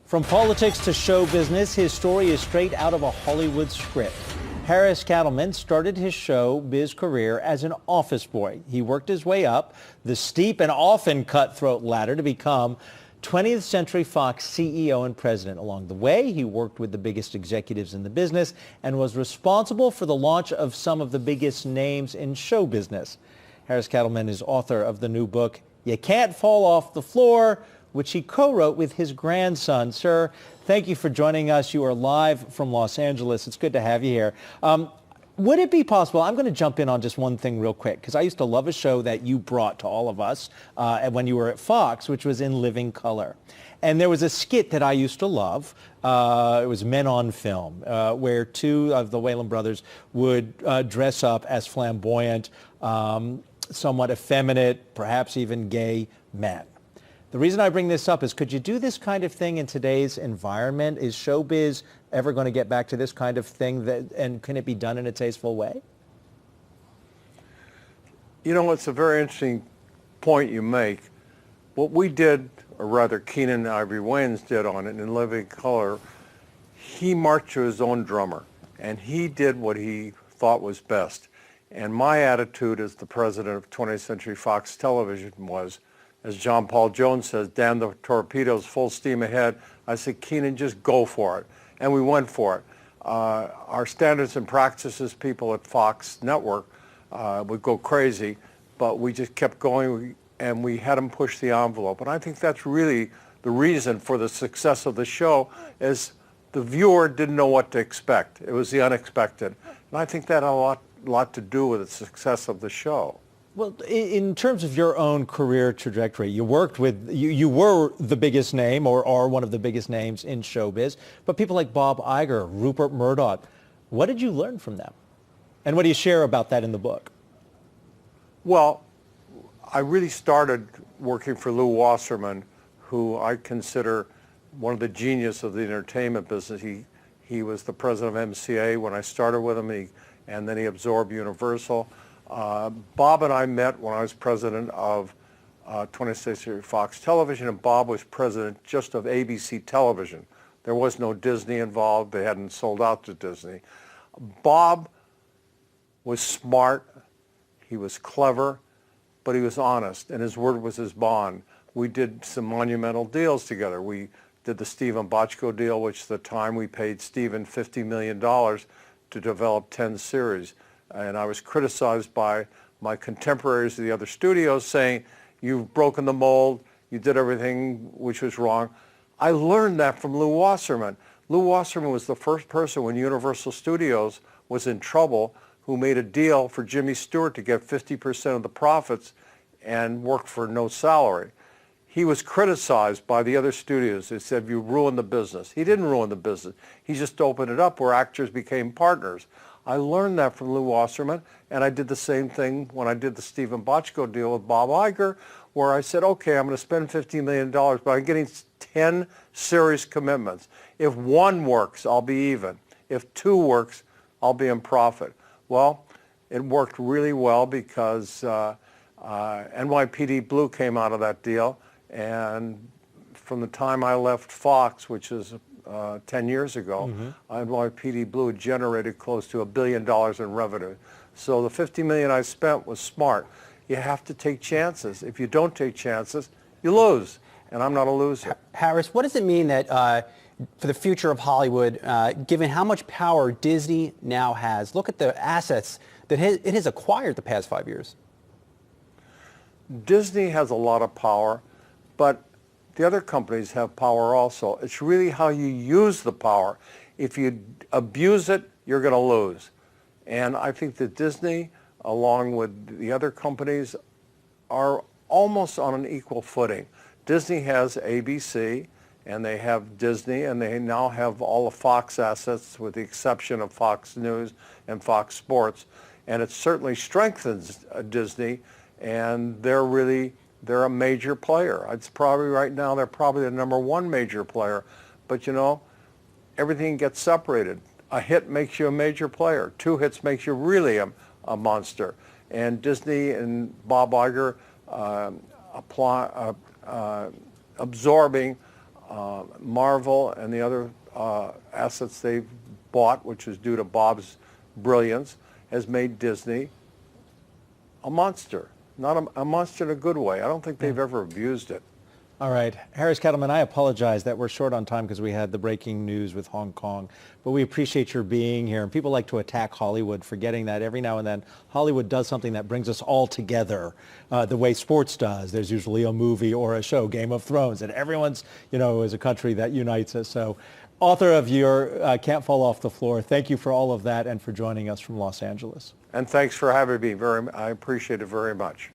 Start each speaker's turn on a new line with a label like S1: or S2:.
S1: From politics to show business, his story is straight out of a Hollywood script. Harris Katleman started his showbiz career as an office boy. He worked his way up the steep and often cutthroat ladder to become 20th Century Fox CEO and president. Along the way, he worked with the biggest executives in the business and was responsible for the launch of some of the biggest names in show business. Harris Katleman is author of the new book, You Can't Fall Off the Floor, which he co-wrote with his grandson. Sir, thank you for joining us. You are live from Los Angeles. It's good to have you here. Would it be possible, I'm going to jump in on just one thing real quick, because I used to love a show that you brought to all of us when you were at Fox, which was In Living Color. And there was a skit that I used to love. It was Men on Film, where two of the Waylan brothers would dress up as flamboyant, somewhat effeminate, perhaps even gay men. The reason I bring this up is, could you do this kind of thing in today's environment? Is showbiz ever going to get back to this kind of thing, and can it be done in a tasteful way?
S2: You know, it's a very interesting point you make. What we did, or rather Keenan Ivory Wayans did on it in Living Color, he marched to his own drummer, and he did what he thought was best. And my attitude as the president of 20th Century Fox Television was, as John Paul Jones says, damn the torpedoes, full steam ahead. I said, Keenan, just go for it. And we went for it. Our standards and practices people at Fox Network would go crazy, but we just kept going, and we had them push the envelope. And I think that's really the reason for the success of the show, is the viewer didn't know what to expect. It was the unexpected. And I think that had a lot to do with the success of the show.
S1: Well, in terms of your own career trajectory, you worked with, you were the biggest name, or are one of the biggest names in showbiz, but people like Bob Iger, Rupert Murdoch, what did you learn from them? And what do you share about that in the book? Well,
S2: I really started working for Lew Wasserman, who I consider one of the genius of the entertainment business. He was the president of MCA when I started with him, and then he absorbed Universal. Bob and I met when I was president of 20th Century Fox Television, and Bob was president just of ABC Television. There was no Disney involved. They hadn't sold out to Disney. Bob was smart, he was clever, but he was honest, and his word was his bond. We did some monumental deals together. We did the Steven Bochco deal, which at the time we paid Steven $50 million to develop 10 series. And I was criticized by my contemporaries of the other studios saying, you've broken the mold, you did everything which was wrong. I learned that from Lew Wasserman. Lew Wasserman was the first person when Universal Studios was in trouble who made a deal for Jimmy Stewart to get 50% of the profits and work for no salary. He was criticized by the other studios. They said, you ruined the business. He didn't ruin the business. He just opened it up where actors became partners. I learned that from Lew Wasserman, and I did the same thing when I did the Steven Bochco deal with Bob Iger, where I said, okay, I'm going to spend $50 million, but I'm getting 10 series commitments. If one works, I'll be even. If two works, I'll be in profit. Well, it worked really well because NYPD Blue came out of that deal, and from the time I left Fox, which is 10 years ago, NYPD Blue generated close to $1 billion in revenue. So the $50 million I spent was smart. You have to take chances. If you don't take chances, you lose. And I'm not a loser.
S3: Harris, what does it mean that for the future of Hollywood, given how much power Disney now has? Look at the assets that it has acquired the past 5 years.
S2: Disney has a lot of power, but the other companies have power also. It's really how you use the power. If you abuse it, you're going to lose. And I think that Disney, along with the other companies, are almost on an equal footing. Disney has ABC, and they have Disney, and they now have all the Fox assets with the exception of Fox News and Fox Sports. And it certainly strengthens Disney, and they're a major player. It's probably right now they're probably the #1 major player. But you know, everything gets separated. A hit makes you a major player. 2 hits makes you really a monster. And Disney and Bob Iger absorbing Marvel and the other assets they've bought, which is due to Bob's brilliance, has made Disney a monster. Not a monster in a good way. I don't think they've ever abused it.
S1: All right. Harris Katleman, I apologize that we're short on time because we had the breaking news with Hong Kong, but we appreciate your being here. And people like to attack Hollywood, forgetting that every now and then Hollywood does something that brings us all together the way sports does. There's usually a movie or a show, Game of Thrones, and everyone's, is a country that unites us. So author of your Can't Fall Off the Floor, thank you for all of that and for joining us from Los Angeles.
S2: And thanks for having me. I appreciate it very much.